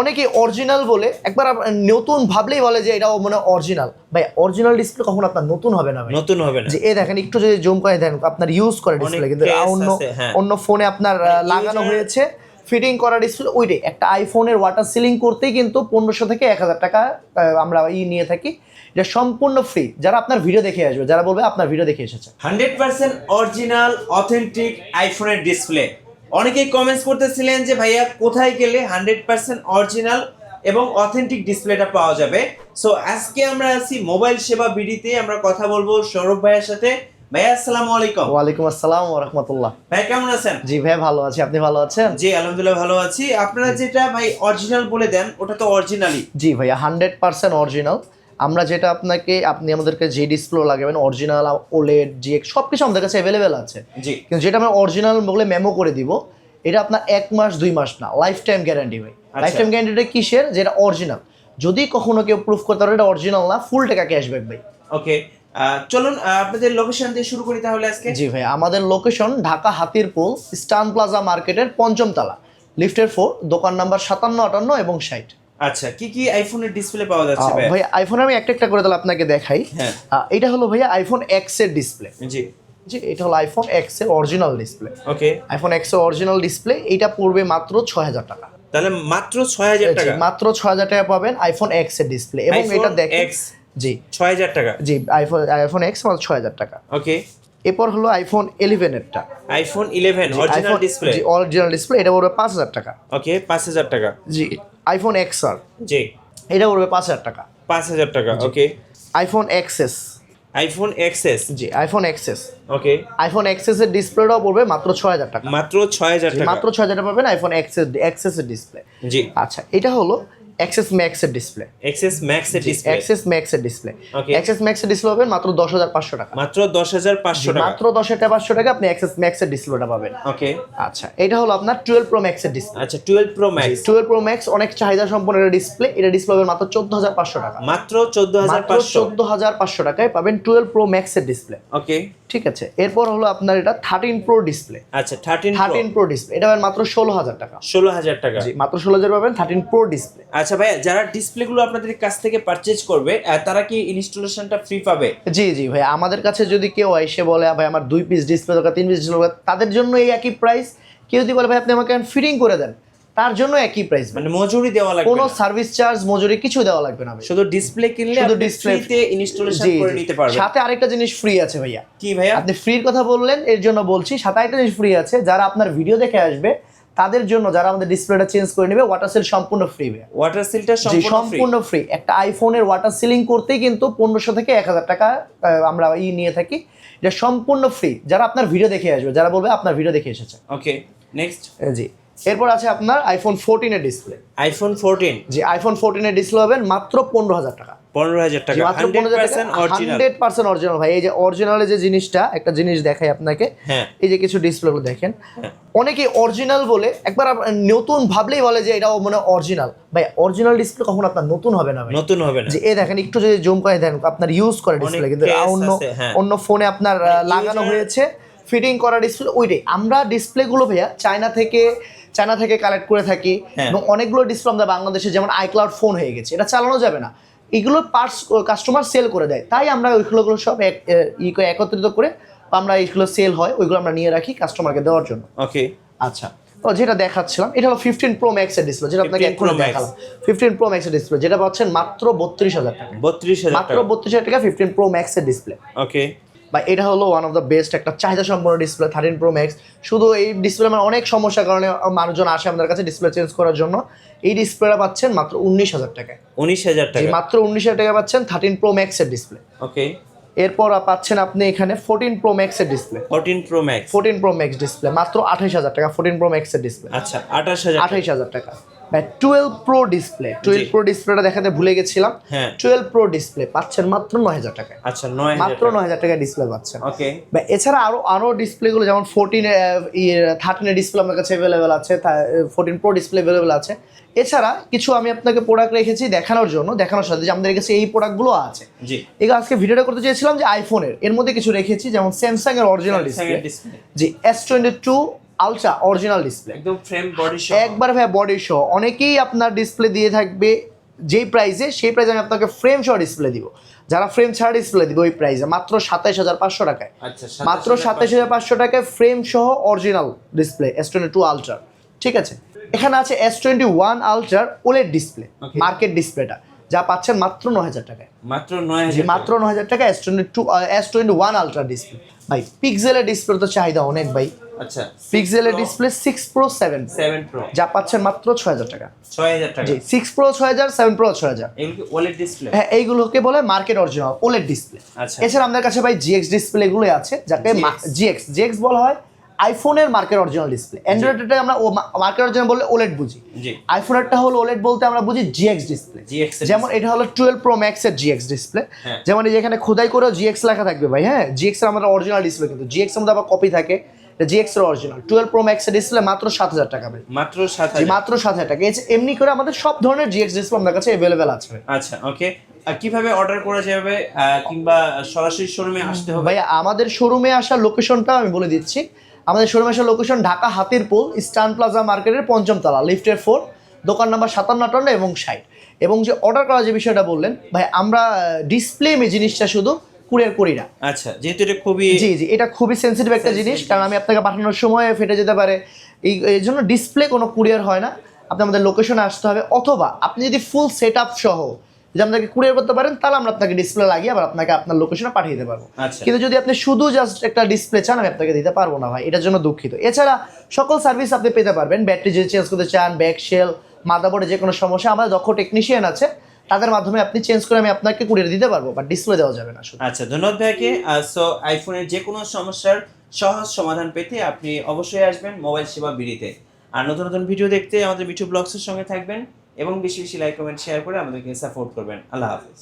অনেকে অরিজিনাল বলে একবার নতুন ভাবলেই বলে যে এটা মানে অরিজিনাল। ভাই অরিজিনাল ডিসপ্লে কখনো আপনার নতুন হবে না ভাই, নতুন হবে না। যে এই দেখেন একটু যদি জুম করে দেখেন আপনার ইউজ করে ডিসপ্লে, কিন্তু অন্য অন্য ফোনে আপনার লাগানো হয়েছে ফিটিং করা ডিসপ্লে ওইটাই। একটা আইফোনের ওয়াটার সিলিং করতেই কিন্তু 1500 থেকে 1000 টাকা আমরা নিয়ে থাকি। এটা সম্পূর্ণ ফ্রি, যারা আপনার ভিডিও দেখে আসবে, যারা বলবে আপনার ভিডিও দেখে এসেছে। 100% অরিজিনাল অথেন্টিক আইফোনের ডিসপ্লে। অনেকেই কমেন্টস করতেছিলেন যে ভাইয়া কোথায় গেলে 100% অরিজিনাল এবং অথেন্টিক ডিসপ্লেটা পাওয়া যাবে। সো আজকে আমরা আছি মোবাইল সেবা বিডিতে, আমরা কথা বলবো সৌরভ ভাইয়ের সাথে। ভাইয়া আসসালামু আলাইকুম। ওয়ালাইকুম আসসালাম ওয়া রাহমাতুল্লাহ। ভাই কেমন আছেন? জি ভাই ভালো আছি, আপনি ভালো আছেন? জি আলহামদুলিল্লাহ ভালো আছি। আপনারা যেটা ভাই অরিজিনাল বলে দেন ওটা তো অরিজিনালই? জি ভাইয়া 100% অরিজিনাল। আমরা যেটা আপনি আমাদেরকে যে ডিসপ্লে লাগাবেন অরিজিনাল ওলেড জিএক্স সব কিছু আমাদের কাছে অ্যাভেলেবেল আছে। জি, কিন্তু যেটা আমরা অরিজিনাল বলে মেমো করে দিব, এটা আপনার 1 মাস 2 মাস না, লাইফ টাইম গ্যারান্টি ভাই। লাইফ টাইম গ্যারান্টিটা কিসের? যেটা অরিজিনাল। যদি কখনো কেউ প্রুফ করতে পারে এটা অরিজিনাল না, ফুল টাকা ক্যাশব্যাক ভাই। ওকে, চলুন আপনাদের লোকেশন দিয়ে শুরু করি তাহলে আজকে। জি ভাই, আমাদের লোকেশন ঢাকা হাতিরপুল স্টান প্লাজা মার্কেটের 5ম তলা, লিফটের 4, দোকান নাম্বার 57, 58 এবং 60। আচ্ছা, কি কি আইফোনের ডিসপ্লে পাওয়া যাচ্ছে ভাই? ভাই আইফোন আমি একটা একটা করে তাহলে আপনাকে দেখাই। হ্যাঁ, এটা হলো ভাইয়া আইফোন এক্স এর ডিসপ্লে। জি জি, এটা হলো আইফোন এক্স এর অরিজিনাল ডিসপ্লে। ওকে, আইফোন এক্স এর অরিজিনাল ডিসপ্লে, এটা পড়বে মাত্র 6000 টাকা। তাহলে মাত্র 6000 টাকা? মাত্র 6000 টাকা পাবেন আইফোন এক্স এর ডিসপ্লে। এবং এটা দেখেন এক্স জি 6000 টাকা। জি আইফোন এক্স মাত্র 6000 টাকা। ওকে, এরপর হলো আইফোন 11 এরটা, আইফোন 11 অরিজিনাল ডিসপ্লে। জি অরিজিনাল ডিসপ্লে, এটা পড়বে 5000 টাকা। ওকে, 5000 টাকা। জি আইফোন এক্স আর, জি এটা পড়বে 5000 টাকা। 5000 টাকা। ওকে, আইফোন এক্সএস, আইফোন এক্সএস। জি আইফোন এক্সএস, ওকে, আইফোন এক্সএস এর ডিসপ্লেটাও পড়বে মাত্র 6000 টাকা। মাত্র 6000 টাকা। মাত্র 6000 টাকা পাবেন আইফোন এক্সএস এর ডিসপ্লে। জি, আচ্ছা, এটা হলো এক্সএস ম্যাক্স এর ডিসপ্লে। এক্সএস ম্যাক্স এর ডিসপ্লে। এক্সএস ম্যাক্স এর ডিসপ্লে। Okay. এক্সএস ম্যাক্স এর ডিসপ্লে পাবেন মাত্র 10500 টাকা। মাত্র 10500 টাকা। মাত্র 10500 টাকা আপনি এক্সএস ম্যাক্স এর ডিসপ্লেটা পাবেন। ওকে, আচ্ছা, এটা হলো আপনার 12 প্রো ম্যাক্স এর ডিসপ্লে। আচ্ছা 12 প্রো ম্যাক্স। 12 প্রো ম্যাক্স অনেক চাহিদা সম্পন্ন একটা ডিসপ্লে, এটা ডিসপ্লে পাবেন মাত্র 14500 টাকা। মাত্র মাত্র 14500। 14500 টাকায় পাবেন 12 প্রো ম্যাক্স এর ডিসপ্লে। ওকে, ঠিক আছে, এরপর হলো আপনার এটা 13 প্রো ডিসপ্লে। আচ্ছা 13 প্রো ডিসপ্লে, এটা পাবেন মাত্র 16000 টাকা। 16000 টাকা। জি মাত্র 16000 পাবেন 13 প্রো ডিসপ্লে। আচ্ছা ভাই, যারা ডিসপ্লেগুলো আপনাদের কাছ থেকে পারচেজ করবে তারা কি ইনস্টলেশনটা ফ্রি পাবে? জি জি ভাই, আমাদের কাছে যদি কেউ এসে বলে ভাই আমার 2 পিস ডিসপ্লে দরকার, 3 পিস ডিসপ্লে দরকার, তাদের জন্য এই একই প্রাইস। কেউ যদি বলে ভাই আপনি আমাকে ফিটিং করে দেন, তার জন্য একই প্রাইস। মানে মজুরি দেওয়া লাগবে কোনো না? সার্ভিস চার্জ মজুরি কিছু দেওয়া লাগবে না ভাই। শুধু ডিসপ্লে কিনলে শুধু আপনি ডিসপ্লে ফ্রিতে ইনস্টলেশন করে নিতে পারবেন। সাথে আরেকটা জিনিস ফ্রি আছে ভাইয়া। কি ভাইয়া? আপনি ফ্রির কথা বললেন এর জন্য বলছি, সাথে আরেকটা জিনিস ফ্রি আছে। যারা আপনার ভিডিও দেখে আসবে তাদের জন্য, যারা আমাদের ডিসপ্লেটা চেঞ্জ করে নেবে, ওয়াটার সিল সম্পূর্ণ ফ্রি ভাইয়া। ওয়াটার সিলটা সম্পূর্ণ ফ্রি। একটা আইফোনের ওয়াটার সিলিং করতেই কিন্তু 1500 থেকে 1000 টাকা আমরা নিয়ে থাকি। এটা সম্পূর্ণ ফ্রি, যারা আপনার ভিডিও দেখে আসবে, যারা বলবে আপনার ভিডিও দেখে এসেছে। ওকে, নেক্সট। জি, এরপর আছে আপনার আইফোন 14 এর ডিসপ্লে। আইফোন 14। জি আইফোন 14 এর ডিসপ্লে পাবেন মাত্র 15000 টাকা। 15000 টাকা। 100% অরিজিনাল। 100% অরিজিনাল ভাই। এই যে অরিজিনালের যে জিনিসটা, একটা জিনিস দেখাই আপনাকে। হ্যাঁ, এই যে কিছু ডিসপ্লেগুলো দেখেন, অনেকে অরিজিনাল বলে একবার নতুন ভাবলেই বলে যে এটা মানে অরিজিনাল। ভাই অরিজিনাল ডিসপ্লে কখনো আপনার নতুন হবে না ভাই, নতুন হবে না। যে এই দেখেন একটু যদি জুম করে দেখেন আপনার ইউজ করে ডিসপ্লে, কিন্তু অন্য ফোনে আপনার লাগানো হয়েছে ফিটিং করা ডিসপ্লে ওইটাই। আমরা ডিসপ্লেগুলো ভাইয়া চায়না থেকে কালেক্ট করে থাকি। এবং অনেকগুলো ডিসপ্লে আমাদের বাংলাদেশে যেমন আইক্লাউড ফোন হয়ে গেছে, এটা চালানো যাবে না, এগুলো পার্টস কাস্টমার সেল করে দেয়। তাই আমরা ওইগুলো সব একত্রিত করে আমরা এইগুলো সেল হয় ওইগুলো আমরা নিয়ে রাখি কাস্টমারকে দেওয়ার জন্য। ওকে, আচ্ছা, তো যেটা দেখাচ্ছিলাম এটা হলো 15 প্রো ম্যাক্স এর ডিসপ্লে, যেটা আপনাকে এখন দেখালাম। 15 প্রো ম্যাক্স এর ডিসপ্লে যেটা পাচ্ছেন মাত্র 32000 টাকা। 32000 টাকা। মাত্র 32000 টাকা 15 প্রো ম্যাক্স এর ডিসপ্লে। ওকে, বা এটা হলো ওয়ান অফ দ্য বেস্ট একটা চাহিদা সম্পন্ন ডিসপ্লে 13 প্রো ম্যাক্স। শুধু এই ডিসপ্লে মানে অনেক সমস্যার কারণে মানুষজন আসে আমাদের কাছে ডিসপ্লে চেঞ্জ করার জন্য। এই ডিসপ্লেটা পাচ্ছেন মাত্র 19000 টাকায়। 19000 টাকা। মাত্র 19000 টাকা পাচ্ছেন 13 প্রো ম্যাক্স এর ডিসপ্লে। ওকে, এরপর পাচ্ছেন আপনি এখানে 14 প্রো ম্যাক্স এর display. 14 pro max. 14 pro max display মাত্র 28000 টাকা। 14 প্রো ম্যাক্স এর ডিসপ্লে আচ্ছা 28000। 28000 টাকা। 12 প্রো ডিসপ্লে, 12 প্রো ডিসপ্লেটা দেখাতে ভুলে গেছিলাম। হ্যাঁ, 12 প্রো ডিসপ্লে পাচ্ছেন মাত্র 9000 টাকায়। আচ্ছা 9000 মাত্র 9000 টাকা ডিসপ্লে পাচ্ছেন। ওকে, এছাড়া আরো ডিসপ্লেগুলো যেমন 13 এর ডিসপ্লে আমার কাছে অ্যাভেলেবেল আছে, 14 প্রো ডিসপ্লে অ্যাভেলেবেল আছে। এছাড়া কিছু আমি আপনাকে প্রোডাক্ট রেখেছি দেখানোর সাথে যে আমাদের কাছে এই প্রোডাক্টগুলো আছে। জি, এগুলো আজকে ভিডিওটা করতে চেয়েছিলাম যে আইফোনের, এর মধ্যে কিছু রেখেছি যেমন স্যামসাং এর অরিজিনাল ডিসপ্লে। জি S22 আলট্রা অরিজিনাল ডিসপ্লে, একদম ফ্রেম বডি সহ। একবার ভাই বডি সহ। অনেকেই আপনার ডিসপ্লে দিয়ে থাকবে যেই প্রাইসে, সেই প্রাইসে আমি আপনাকে ফ্রেম সহ ডিসপ্লে দিব। যারা ফ্রেম ছাড়া ডিসপ্লে দিব ওই প্রাইসে মাত্র 27,500 টাকায়, আচ্ছা মাত্র 27,500 টাকায় ফ্রেম সহ অরিজিনাল ডিসপ্লে S22 আলট্রা। ঠিক আছে, এখানে আছে S21 আলট্রার ওলেড ডিসপ্লে, মার্কেট ডিসপ্লেটা, যা পাচ্ছেন মাত্র 9,000 টাকায়, মাত্র 9,000, মাত্র 9,000 টাকা S21 আলট্রা ডিসপ্লে। ভাই পিক্সেলের ডিসপ্লে তো চাহিদা অনেক ভাই। আচ্ছা, পিক্সেলের ডিসপ্লে 6 Pro 7 Pro যা পাচ্ছেন মাত্র 6,000 টাকা। 6,000 টাকা। জি, 6 Pro 6,000, 7 Pro 6,000। এগুলো কি ওলেড ডিসপ্লে? হ্যাঁ, এইগুলোকে বলে মার্কেট অরিজিনাল ওলেড ডিসপ্লে। আচ্ছা, এছাড়া আমাদের কাছে ভাই GX ডিসপ্লে গুলো আছে, যাকে GX বলা হয় আইফোনের মার্কেট অরিজিনাল ডিসপ্লে। অ্যান্ড্রয়েডটা আমরা মার্কেট অরিজিনাল বললে ওলেড বুঝি, আইফোনেরটা হলো ওলেড বলতে আমরা বুঝি GX ডিসপ্লে। যেমন এটা হলো 12 Pro Max এর GX ডিসপ্লে, যেমন এই যেখানে খোদাই করেও GX লেখা থাকবে ভাই। হ্যাঁ, GX এর আমাদের অরিজিনাল ডিসপ্লে, কিন্তু GX এর মধ্যে আবার কপি থাকে, এটা GX এর অরিজিনাল 12 Pro Max এর ডিসপ্লে মাত্র 7,000 টাকা ভাই, মাত্র 7,000, মাত্র 7,000 টাকা। এমনি করে আমাদের সব ধরনের GX ডিসপ্লে আমাদের কাছে अवेलेबल আছে। আচ্ছা, ওকে। কিভাবে অর্ডার করা যাবে, কিংবা সরাসরি শোরুমে আসতে হবে? ভাই আমাদের শোরুমে আসার লোকেশনটা আমি বলে দিচ্ছি। আমাদের শোরুমে আসার লোকেশন ঢাকা হাতিরপুল স্টান প্লাজা মার্কেটের 5ম তলা, লিফটের 4, দোকান নাম্বার 57 এবং 60। এবং যে অর্ডার করার যে বিষয়টা বললেন ভাই, আমরা ডিসপ্লে জিনিসটা শুধু কুরিয়ার করি না। আচ্ছা, যেহেতু এটা খুবই, জি, এটা খুবই সেন্সিটিভ একটা জিনিস, কারণ আমি আপনাকে পাঠানোর সময় ফেটে যেতে পারে, এই জন্য ডিসপ্লে কোনো কুরিয়ার হয় না। আপনি আমাদের লোকেশনে আসতে হবে, অথবা আপনি যদি ফুল সেট আপ সহ যদি আপনাকে কুরিয়ার করতে পারেন, তাহলে আমরা আপনাকে ডিসপ্লে লাগিয়ে আবার আপনাকে আপনার লোকেশনে পাঠিয়ে দিতে পারবো। কিন্তু যদি আপনি শুধু জাস্ট একটা ডিসপ্লে চান, আমি আপনাকে দিতে পারবো না ভাই, এটার জন্য দুঃখিত। এছাড়া সকল সার্ভিস আপনি পেতে পারবেন। ব্যাটারি যদি চেঞ্জ করতে চান, ব্যাক শেল, মাদারবোর্ডে যে কোনো সমস্যা, আমাদের দক্ষ টেকনিশিয়ান আছে, তাদের মাধ্যমে আপনি চেঞ্জ করে আমি আপনাকে কুরিয়ার দিতে পারবো, বাট ডিসপ্লে দেওয়া যাবে না শুধু। আচ্ছা, ধন্যবাদ ভাইকে। সো আইফোনের যে কোনো সমস্যার সহজ সমাধান পেতে আপনি অবশ্যই আসবেন মোবাইল সেবা বিডিতে। আর নতুন নতুন ভিডিও দেখতে আমাদের মিঠু ব্লগসের সঙ্গে থাকবেন এবং বেশি বেশি লাইক, কমেন্ট, শেয়ার করে আমাদেরকে সাপোর্ট করবেন। আল্লাহ হাফেজ।